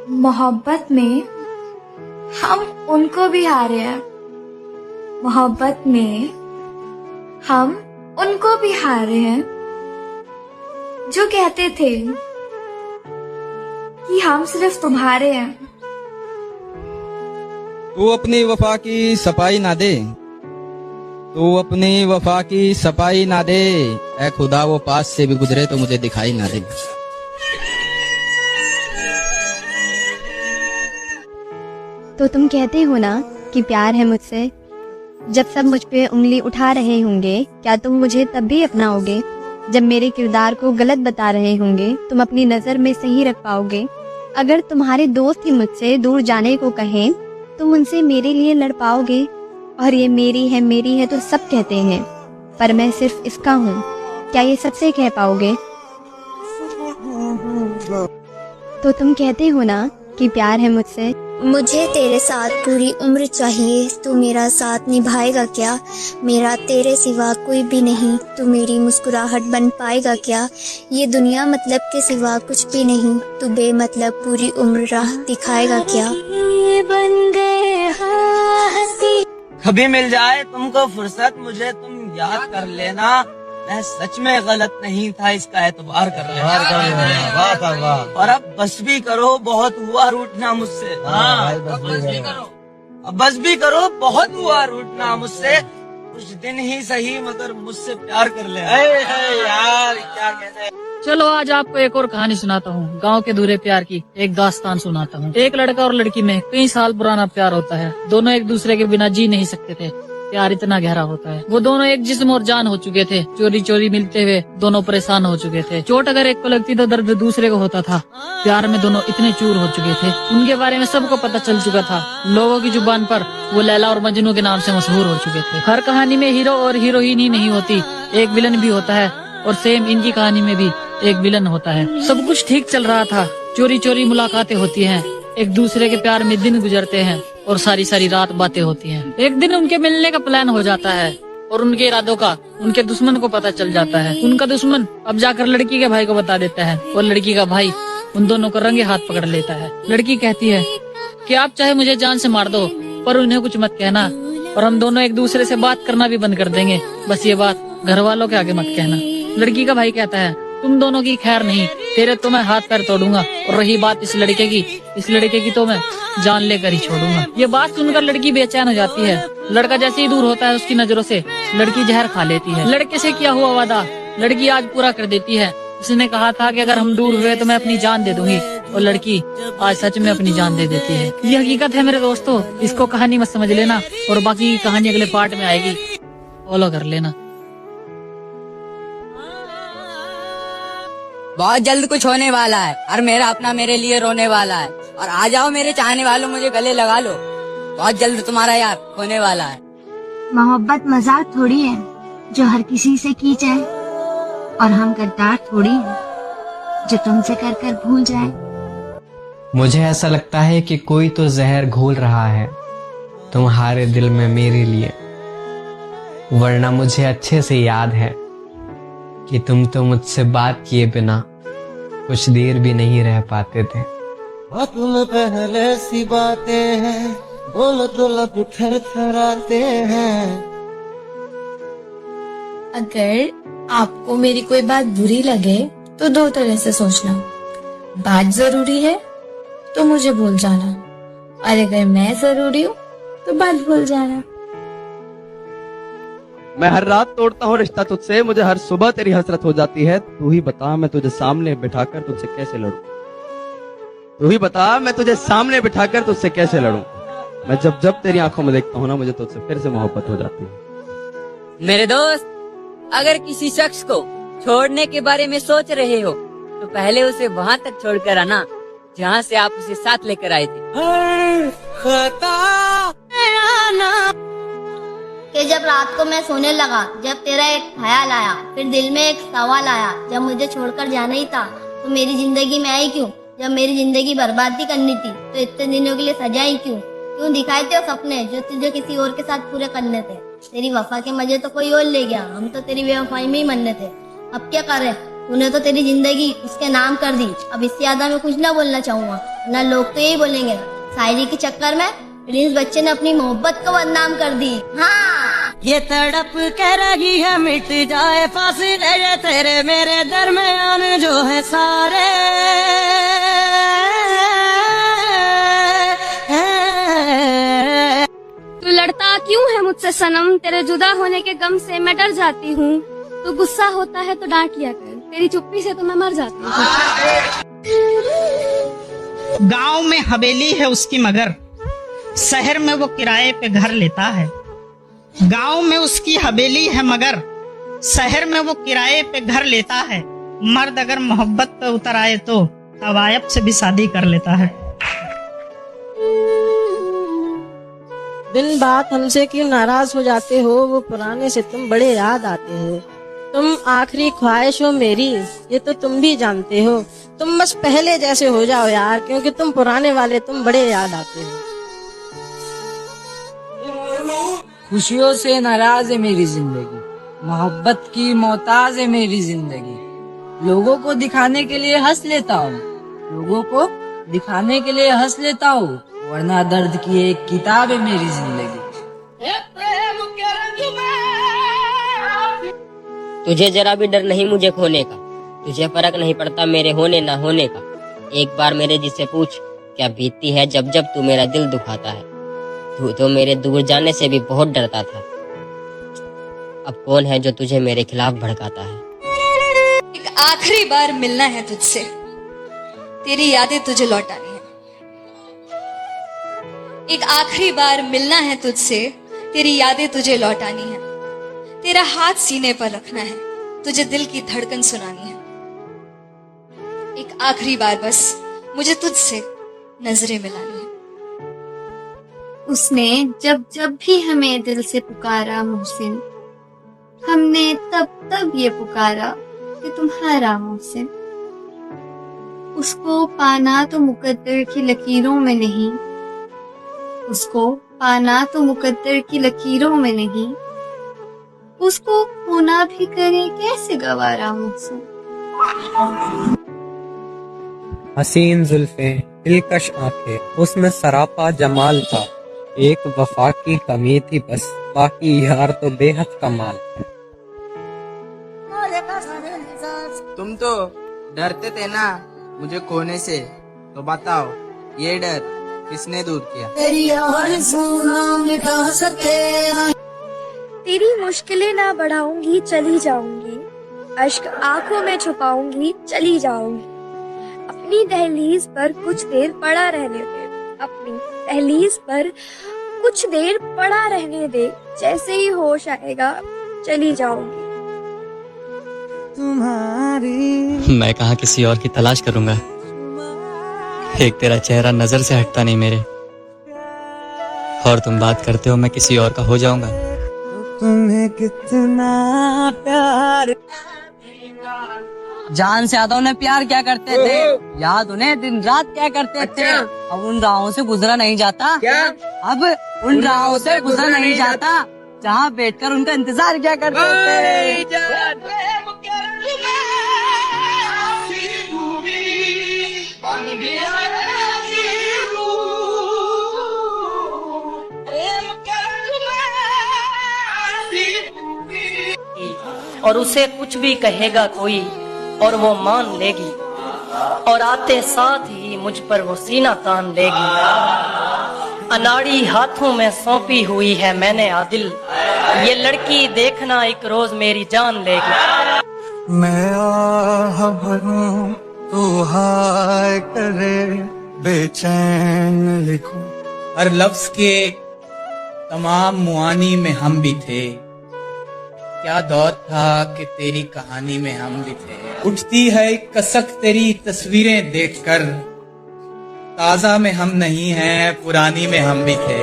मोहब्बत में हम उनको भी हारे हैं। मोहब्बत में हम उनको भी हारे हैं जो कहते थे कि हम सिर्फ तुम्हारे हैं। तू अपनी वफा की सफाई ना दे, तू अपनी वफा की सफाई ना दे, ऐ खुदा वो पास से भी गुजरे तो मुझे दिखाई ना दे। तो तुम कहते हो ना कि प्यार है मुझसे। जब सब मुझ पे उंगली उठा रहे होंगे, क्या तुम मुझे तब भी अपनाओगे? जब मेरे किरदार को गलत बता रहे होंगे, तुम अपनी नज़र में सही रख पाओगे? अगर तुम्हारे दोस्त ही मुझसे दूर जाने को कहें, तुम उनसे मेरे लिए लड़ पाओगे? और ये मेरी है तो सब कहते हैं, पर मैं सिर्फ इसका हूँ, क्या ये सबसे कह पाओगे? तो तुम कहते हो ना कि प्यार है मुझसे। मुझे तेरे साथ पूरी उम्र चाहिए, तू मेरा साथ निभाएगा क्या? मेरा तेरे सिवा कोई भी नहीं, तू मेरी मुस्कुराहट बन पाएगा क्या? ये दुनिया मतलब के सिवा कुछ भी नहीं, तू बेमतलब पूरी उम्र राह दिखाएगा क्या? बन गए कभी मिल जाए तुमको फुर्सत, मुझे तुम याद कर लेना। मैं सच में गलत नहीं था, इसका एतबार कर लेना। और अब बस भी करो, बहुत हुआ रूठना मुझसे। अब बस भी करो, बहुत हुआ रूठना मुझसे। कुछ दिन ही सही मगर मुझसे प्यार कर ले। यार क्या कहते हैं। चलो आज आपको एक और कहानी सुनाता हूँ, गांव के अधूरे प्यार की एक दास्तान सुनाता हूँ। एक लड़का और लड़की में कई साल पुराना प्यार होता है। दोनों एक दूसरे के बिना जी नहीं सकते थे, प्यार इतना गहरा होता है। वो दोनों एक जिस्म और जान हो चुके थे। चोरी चोरी मिलते हुए दोनों परेशान हो चुके थे। चोट अगर एक को लगती तो दर्द दूसरे को होता था। प्यार में दोनों इतने चूर हो चुके थे, उनके बारे में सबको पता चल चुका था। लोगों की जुबान पर वो लैला और मजनू के नाम से मशहूर हो चुके थे। हर कहानी में हीरो और हीरोइन ही नहीं होती, एक विलन भी होता है। और सेम इनकी कहानी में भी एक विलन होता है। सब कुछ ठीक चल रहा था, चोरी चोरी मुलाकातें होती हैं, एक दूसरे के प्यार में दिन गुजरते हैं और सारी सारी रात बातें होती हैं। एक दिन उनके मिलने का प्लान हो जाता है और उनके इरादों का उनके दुश्मन को पता चल जाता है। उनका दुश्मन अब जाकर लड़की के भाई को बता देता है और लड़की का भाई उन दोनों को रंगे हाथ पकड़ लेता है। लड़की कहती है कि आप चाहे मुझे जान से मार दो, पर उन्हें कुछ मत कहना, और हम दोनों एक दूसरे से बात करना भी बंद कर देंगे, बस ये बात घर वालों के आगे मत कहना। लड़की का भाई कहता है तुम दोनों की खैर नहीं, तेरे तो मैं हाथ पैर तोड़ूंगा, और रही बात इस लड़के की तो मैं जान लेकर ही छोड़ूंगा। ये बात सुनकर लड़की बेचैन हो जाती है। लड़का जैसे ही दूर होता है उसकी नजरों से, लड़की जहर खा लेती है। लड़के से किया हुआ वादा लड़की आज पूरा कर देती है। उसने कहा था कि अगर हम दूर हुए तो मैं अपनी जान दे दूंगी, और लड़की आज सच में अपनी जान दे देती है। ये हकीकत है मेरे दोस्तों, इसको कहानी मत समझ लेना, और बाकी की कहानी अगले पार्ट में आएगी, फॉलो कर लेना। बहुत जल्द कुछ होने वाला है और मेरा अपना मेरे लिए रोने वाला है। और आ जाओ मेरे चाहने वालों, मुझे गले लगा लो, बहुत जल्द तुम्हारा यार होने वाला है। मोहब्बत मजाक थोड़ी है जो हर किसी से की जाए, और हम गद्दार थोड़ी हैं जो तुमसे कर कर भूल जाए। मुझे ऐसा लगता है कि कोई तो जहर घोल रहा है तुम्हारे दिल में मेरे लिए, वरना मुझे अच्छे से याद है कि तुम तो मुझसे बात किए बिना कुछ देर भी नहीं रह पाते थे। तुम पहले सी बातें हैं, बोलो तो लब थरथराते हैं। अगर आपको मेरी कोई बात बुरी लगे तो दो तरह से सोचना। बात जरूरी है तो मुझे भूल जाना, और अगर मैं जरूरी हूँ तो बात भूल जाना। मैं हर रात तोड़ता हूँ रिश्ता तुझसे, मुझे हर सुबह तेरी हसरत हो जाती है। तू ही बता मैं तुझे सामने बिठाकर तुझसे कैसे लड़ूं, तू ही बता मैं तुझे सामने बिठाकर तुझसे कैसे लड़ूं। मैं जब जब तेरी आंखों में देखता हूँ ना, मुझे तुझसे फिर से मोहब्बत हो जाती है। मेरे दोस्त, अगर किसी शख्स को छोड़ने के बारे में सोच रहे हो तो पहले उसे वहाँ तक छोड़कर आना जहाँ से आप उसे साथ लेकर आए थे। कि जब रात को मैं सोने लगा, जब तेरा एक ख्याल आया, फिर दिल में एक सवाल आया, जब मुझे छोड़कर जाना ही था तो मेरी जिंदगी में आई क्यों? जब मेरी जिंदगी बर्बादी करनी थी तो इतने दिनों के लिए सजाई क्यों? क्यों दिखाए थे वो सपने जो तुझे किसी और के साथ पूरे करने थे? तेरी वफा के मजे तो कोई और ले गया, हम तो तेरी बेवफाई में ही मरने थे। अब क्या करें? तूने तो तेरी जिंदगी उसके नाम कर दी। अब इससे ज्यादा मैं कुछ ना बोलना चाहूंगा, ना लोग तो यही बोलेंगे शायरी के चक्कर में प्रिंस बच्चे ने अपनी मोहब्बत को बदनाम कर दी। हाँ, ये तड़प कह रही है मिट जाए फासिले ये तेरे मेरे दरमियान जो है सारे। तू लड़ता क्यों है मुझसे सनम, तेरे जुदा होने के गम से मैं डर जाती हूँ। तू गुस्सा होता है तो डांट लिया कर, तेरी चुप्पी से तो मैं मर जाती हूँ। गांव में हवेली है उसकी मगर शहर में वो किराए पे घर लेता है। गांव में उसकी हवेली है मगर शहर में वो किराए पे घर लेता है। मर्द अगर मोहब्बत पे उतर आए तो अवायब से भी शादी कर लेता है। दिन बात हमसे क्यों नाराज हो जाते हो, वो पुराने से तुम बड़े याद आते हो। तुम आखिरी ख्वाहिश हो मेरी, ये तो तुम भी जानते हो। तुम बस पहले जैसे हो जाओ यार, क्योंकि तुम पुराने वाले तुम बड़े याद आते हो। खुशियों से नाराज है मेरी जिंदगी, मोहब्बत की मोहताज है मेरी जिंदगी। लोगों को दिखाने के लिए हंस लेता हूँ, लोगों को दिखाने के लिए हंस लेता हूँ, वरना दर्द की एक किताब है मेरी जिंदगी। तुझे जरा भी डर नहीं मुझे खोने का, तुझे फर्क नहीं पड़ता मेरे होने ना होने का। एक बार मेरे जी से पूछ क्या बीतती है जब जब तू मेरा दिल दुखाता है। तू तो मेरे दूर जाने से भी बहुत डरता था, अब कौन है जो तुझे मेरे खिलाफ भड़काता है। एक आखिरी बार मिलना है तुझसे, तेरी यादें तुझे लौटानी है। एक आखिरी बार मिलना है तुझसे, तेरी यादें तुझे लौटानी है। तेरा हाथ सीने पर रखना है, तुझे दिल की धड़कन सुनानी है। एक आखिरी बार बस मुझे तुझसे नजरें मिलानी है। उसने जब जब भी हमें दिल से पुकारा मोहसिन, हमने तब तब ये पुकारा कि तुम्हारा मोहसिन। उसको पाना तो मुकद्दर की लकीरों में नहीं, उसको पाना तो मुकद्दर की लकीरों में नहीं, उसको खोना भी करे कैसे गवारा मुझसे। हसीन जुल्फें, दिलकश आंखें, उसमें सरापा जमाल था। एक वफा की कमी थी बस, बाकी यार तो बेहद कमाल। तुम तो डरते थे ना मुझे खोने से, तो बताओ ये डर किसने दूर किया। तेरी मुश्किलें ना बढ़ाऊंगी चली जाऊंगी, अश्क आंखों में छुपाऊंगी चली जाऊंगी। अपनी दहलीज पर कुछ देर पड़ा रहने दे, अपनी दहलीज पर कुछ देर पड़ा रहने दे, जैसे ही होश आएगा चली जाऊंगी। मैं कहाँ किसी और की तलाश करूंगा, एक तेरा चेहरा नजर से हटता नहीं मेरे, और तुम बात करते हो मैं किसी और का हो जाऊंगा। तुम्हें कितना प्यार, जान से ज्यादा उन्हें प्यार क्या करते थे, याद उन्हें दिन रात क्या करते थे। अब उन राहों से गुजरा नहीं जाता, क्या अब उन राहों से गुजरा नहीं जाता जहाँ बैठकर उनका इंतजार क्या करते थे। और उसे कुछ भी कहेगा कोई और वो मान लेगी, और आते साथ ही मुझ पर वो सीना तान लेगी। अनाड़ी हाथों में सौंपी हुई है मैंने आदिल, ये लड़की देखना एक रोज मेरी जान लेगी। मैं आह भरूं तू हाय करे, बेचैन लिखूं। हर लफ्ज के तमाम मुआनी में हम भी थे, क्या दौर था कि तेरी कहानी में हम भी थे। उठती है कसक तेरी तस्वीरें देखकर, ताजा में हम नहीं हैं पुरानी में हम भी थे।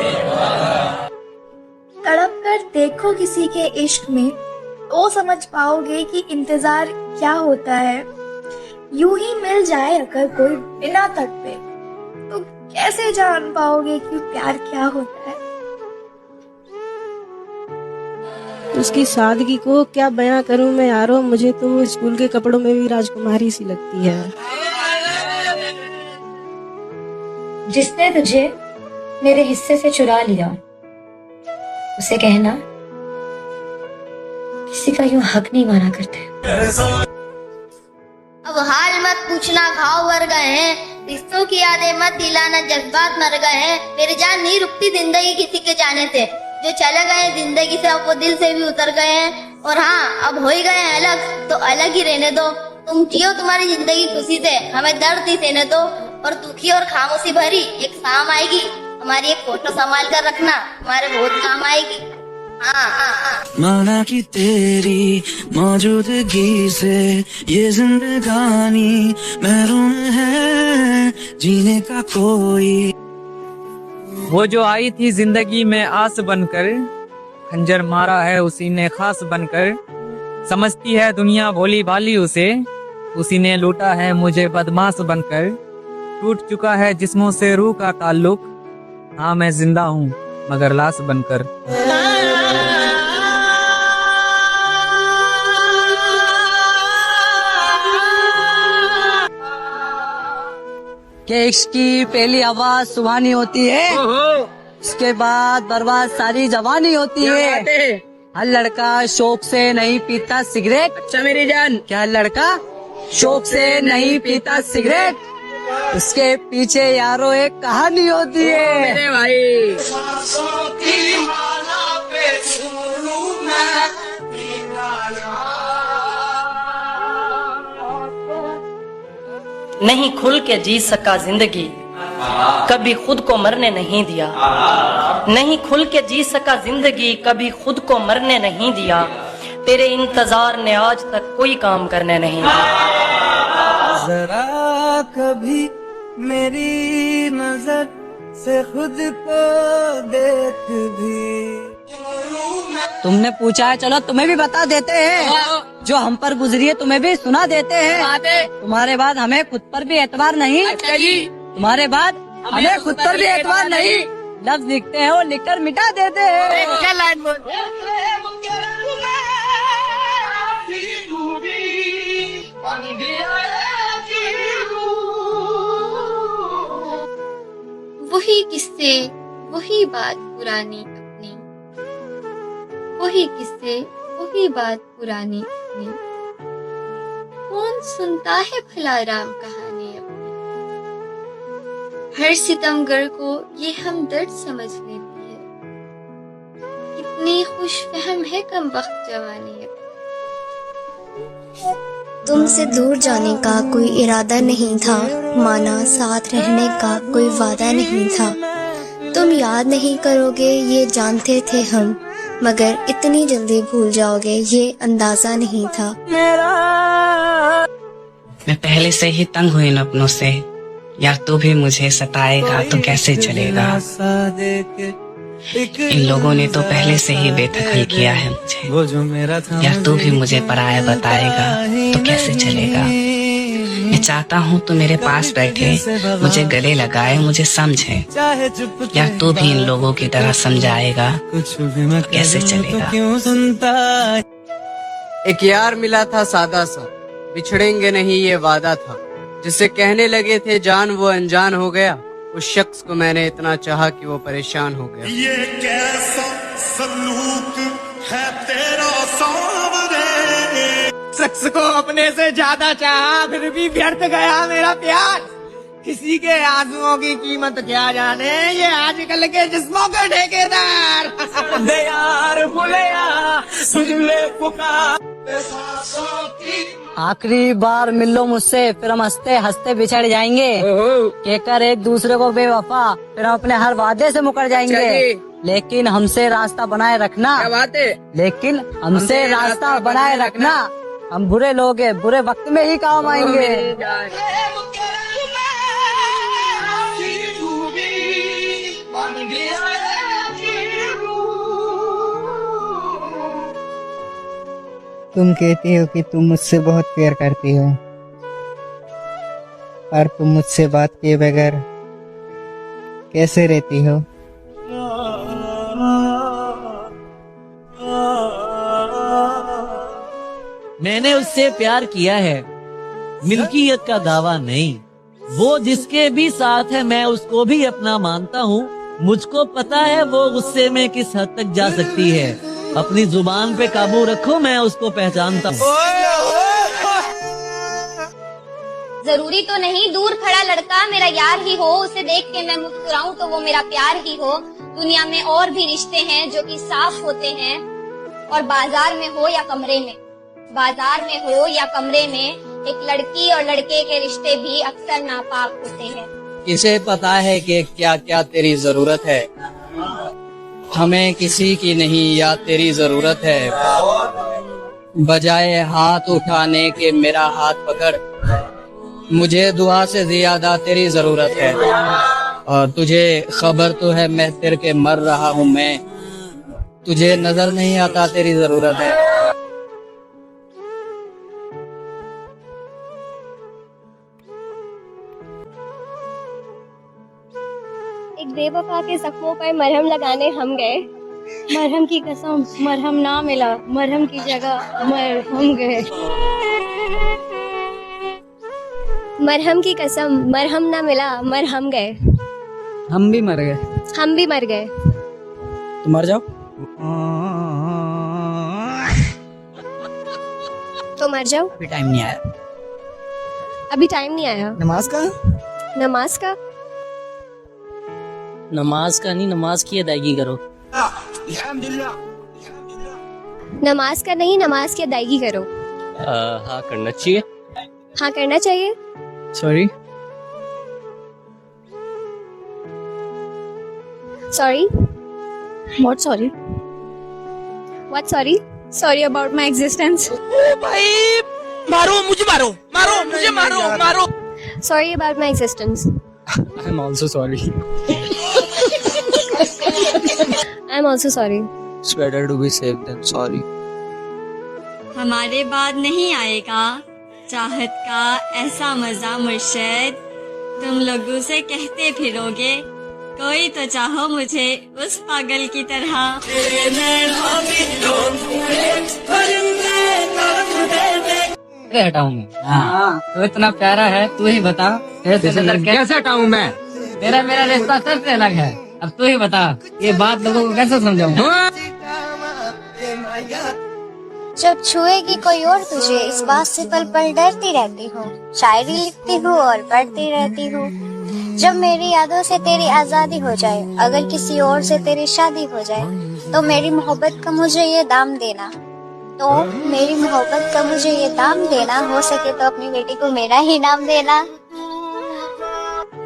तड़प कर देखो किसी के इश्क में, तो समझ पाओगे कि इंतजार क्या होता है। यूं ही मिल जाए अगर कोई बिना तड़पे, तो कैसे जान पाओगे कि प्यार क्या होता है। उसकी सादगी को क्या बयां करूं मैं यारो, मुझे तो वो स्कूल के कपड़ों में भी राजकुमारी सी लगती है। जिसने तुझे मेरे हिस्से से चुरा लिया, उसे कहना किसी का यूं हक नहीं माना करते। अब हाल मत पूछना, घाव भर गए हैं, रिश्तों की यादें मत दिलाना, जज्बात मर गए हैं। मेरी जान नहीं रुकती जिंदगी किसी के जाने से, जो चले गए जिंदगी से अब वो दिल से भी उतर गए हैं। और हाँ, अब हो ही गए हैं अलग तो अलग ही रहने दो। तुम जियो तुम्हारी जिंदगी खुशी से, हमें दर्द ही देने दो। और दुखी और खामोशी भरी एक शाम आएगी, हमारी एक फोटो संभाल कर रखना, हमारे बहुत काम आएगी। माना कि तेरी मौजूदगी से ये जिंदगानी महरूम है जीने का कोई। वो जो आई थी जिंदगी में आस बनकर, खंजर मारा है उसी ने खास बनकर। समझती है दुनिया भोली भाली उसे, उसी ने लूटा है मुझे बदमाश बनकर। टूट चुका है जिस्मों से रूह का ताल्लुक, हाँ मैं जिंदा हूँ मगर लाश बनकर। कि इश्क की पहली आवाज सुहानी होती है, उसके बाद बर्बाद सारी जवानी होती है। हर लड़का शौक से नहीं पीता सिगरेट। अच्छा मेरी जान, क्या लड़का शौक से नहीं पीता सिगरेट, उसके पीछे यारो एक कहानी होती है। मेरे भाई नहीं खुल के जी सका जिंदगी, कभी खुद को मरने नहीं दिया। नहीं खुल के जी सका जिंदगी, कभी खुद को मरने नहीं दिया। तेरे इंतजार ने आज तक कोई काम करने नहीं दिया। जरा कभी मेरी नजर से खुद को देख भी। तुमने पूछा है, चलो तुम्हें भी बता देते हैं। जो हम पर गुजरी है तुम्हें भी सुना देते हैं। तुम्हारे बाद हमें खुद पर भी एतबार नहीं। तुम्हारे बाद हमें खुद पर भी एतबार नहीं। लफ्ज लिखते हैं वो लिखकर मिटा देते हैं। क्या लाइन बोल? वही किस्से, वही बात पुरानी अपनी, वही किस्से, वही बात पुरानी अपनी। कौन सुनता है भला राम कहानी अपनी? हर सितमगर को ये हमदर्द समझ लेती है, कितनी खुशफहम है कमबख्त जवानी अपनी। तुमसे दूर जाने का कोई इरादा नहीं था, माना साथ रहने का कोई वादा नहीं था। तुम याद नहीं करोगे ये जानते थे हम, मगर इतनी जल्दी भूल जाओगे ये अंदाजा नहीं था। मैं पहले से ही तंग हुई इन अपनों से, यार तू भी मुझे सताएगा तो कैसे चलेगा। इन लोगों ने तो पहले से ही बेदखल किया है मुझे, यार तू भी मुझे पराया बताएगा तो कैसे चलेगा। मैं चाहता हूँ तू मेरे पास बैठे, मुझे गले लगाए, मुझे समझे, यार तू भी इन लोगों की तरह समझाएगा तो कैसे चलेगा। एक यार मिला था सादा सा, बिछड़ेंगे नहीं ये वादा था। जिसे कहने लगे थे जान वो अनजान हो गया, उस शख्स को मैंने इतना चाहा कि वो परेशान हो गया। ये कैसा सलूक है तेरा सावरे। शख्स को अपने से ज्यादा चाहा, फिर भी व्यर्थ गया मेरा प्यार। किसी के आंसुओं की कीमत क्या जाने ये आजकल के जिस्मों के ठेकेदार। यार बुलया सुन ले पुकार। आखिरी बार मिल लो मुझसे, फिर हम हंसते हंसते बिछड़ जाएंगे। कहकर एक दूसरे को बेवफा, फिर हम अपने हर वादे से मुकर जाएंगे। लेकिन हमसे रास्ता बनाए रखना। क्या बात है? लेकिन हमसे रास्ता बनाए रखना। हम बुरे लोग हैं, बुरे वक्त में ही काम आएंगे। तुम कहती हो कि तुम मुझसे बहुत प्यार करती हो, और तुम मुझसे बात किए बगैर कैसे रहती हो? मैंने उससे प्यार किया है, मिल्कियत का दावा नहीं। वो जिसके भी साथ है मैं उसको भी अपना मानता हूँ। मुझको पता है वो गुस्से में किस हद तक जा सकती है। अपनी जुबान पे काबू रखो, मैं उसको पहचानता हूँ। जरूरी तो नहीं दूर खड़ा लड़का मेरा यार ही हो, उसे देख के मैं मुस्कुराऊं तो वो मेरा प्यार ही हो। दुनिया में और भी रिश्ते हैं जो कि साफ होते हैं, और बाजार में हो या कमरे में, बाजार में हो या कमरे में, एक लड़की और लड़के के रिश्ते भी अक्सर नापाक होते हैं। किसे पता है कि क्या क्या तेरी जरूरत है, हमें किसी की नहीं याद तेरी जरूरत है। बजाय हाथ उठाने के मेरा हाथ पकड़, मुझे दुआ से ज्यादा तेरी जरूरत है। और तुझे खबर तो है मैं तेरे के मर रहा हूँ मैं, तुझे नजर नहीं आता तेरी जरूरत है। एक बेवफा के जख्मों पर मरहम लगाने हम गए, मरहम की कसम मरहम ना मिला, मरहम की जगह मरहम गए। मरहम की कसम मरहम ना मिला, मरहम गए। हम भी मर गए। हम भी मर गए। तो मर जाओ। तो मर जाओ। अभी टाइम नहीं आया। अभी टाइम नहीं आया। नमाज का? नमाज का? नमाज का नहीं, नमाज की अदायगी करो। नमाज का नहीं, नमाज की अदायगी करो। हाँ करना चाहिए। हाँ करना चाहिए। Sorry. Sorry. What sorry? What sorry? Sorry about my existence. भाई मारो मुझे, मारो मारो मुझे, मारो मारो। Sorry about my existence. I'm also sorry. I'm also sorry. It's better to be safe than sorry. हमारे बाद नहीं आएगा चाहत का ऐसा मजा मुर्शिद, तुम लोगों से कहते फिरोगे कोई तो चाहो मुझे उस पागल की तरह। हटाऊं मैं? हाँ। तो इतना प्यारा है, तू ही बता कैसे हटाऊं मैं? तेरा मेरा रिश्ता सबसे अलग है, अब तू ही बता ये बात लोगों को कैसे समझाऊं? जब छुएगी कोई और तुझे, इस बात से पल पल डरती रहती हूँ। शायरी लिखती हूँ और पढ़ती रहती हूँ। जब मेरी यादों से तेरी आजादी हो जाए, अगर किसी और से तेरी शादी हो जाए, तो मेरी मोहब्बत का मुझे ये दाम देना, तो मेरी मोहब्बत का मुझे ये दाम देना। हो सके तो अपनी बेटी को मेरा ही नाम देना।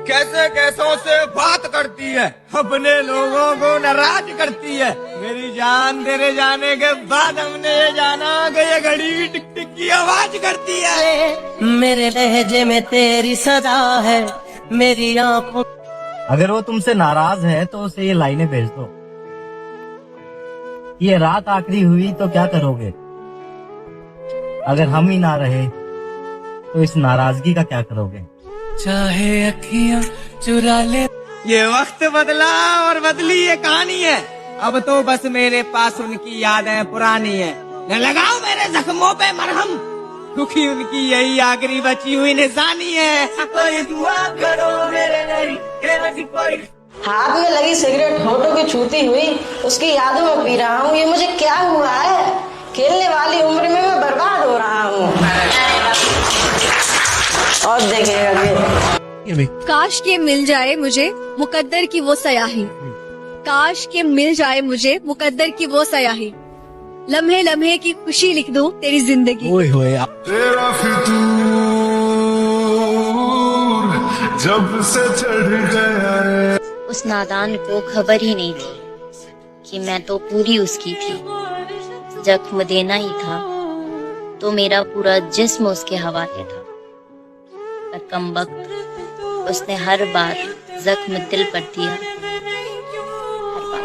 कैसे कैसों से बात करती है, अपने लोगों को नाराज करती है। मेरी जान तेरे जाने के बाद हमने ये जाना कि ये घड़ी टिक टिक की आवाज करती है। मेरे लहजे में तेरी सदा है, मेरी आंखों। अगर वो तुमसे नाराज है तो उसे ये लाइनें भेज दो। ये रात आखिरी हुई तो क्या करोगे? अगर हम ही ना रहे तो इस नाराजगी का क्या करोगे? चाहे अखियां चुरा ले। ये वक्त बदला और बदली ये कहानी है। अब तो बस मेरे पास उनकी यादें पुरानी है। न लगाओ मेरे जख्मों पे मरहम, दुखी उनकी यही आखिरी बची हुई निशानी है। कोई दुआ करो मेरे लिए। हाथ में लगी सिगरेट होठों की छूती हुई, उसकी यादों में पी रहा हूँ। ये मुझे क्या हुआ है? खेलने वाली उम्र में मैं बर्बाद हो रहा हूँ। और देखेगा काश के मिल जाए मुझे मुकद्दर की वो सयाही, काश के मिल जाए मुझे मुकद्दर की वो सयाही, लम्हे लम्हे की खुशी लिख दूं तेरी जिंदगी। ओए होए तेरा फितूर जब से चढ़ गया है। उस नादान को खबर ही नहीं थी कि मैं तो पूरी उसकी थी। जख्म देना ही था तो मेरा पूरा जिस्म उसके हवाले था। पर कमबख्त उसने हर बार जख्म दिल पर दिया, हर बार।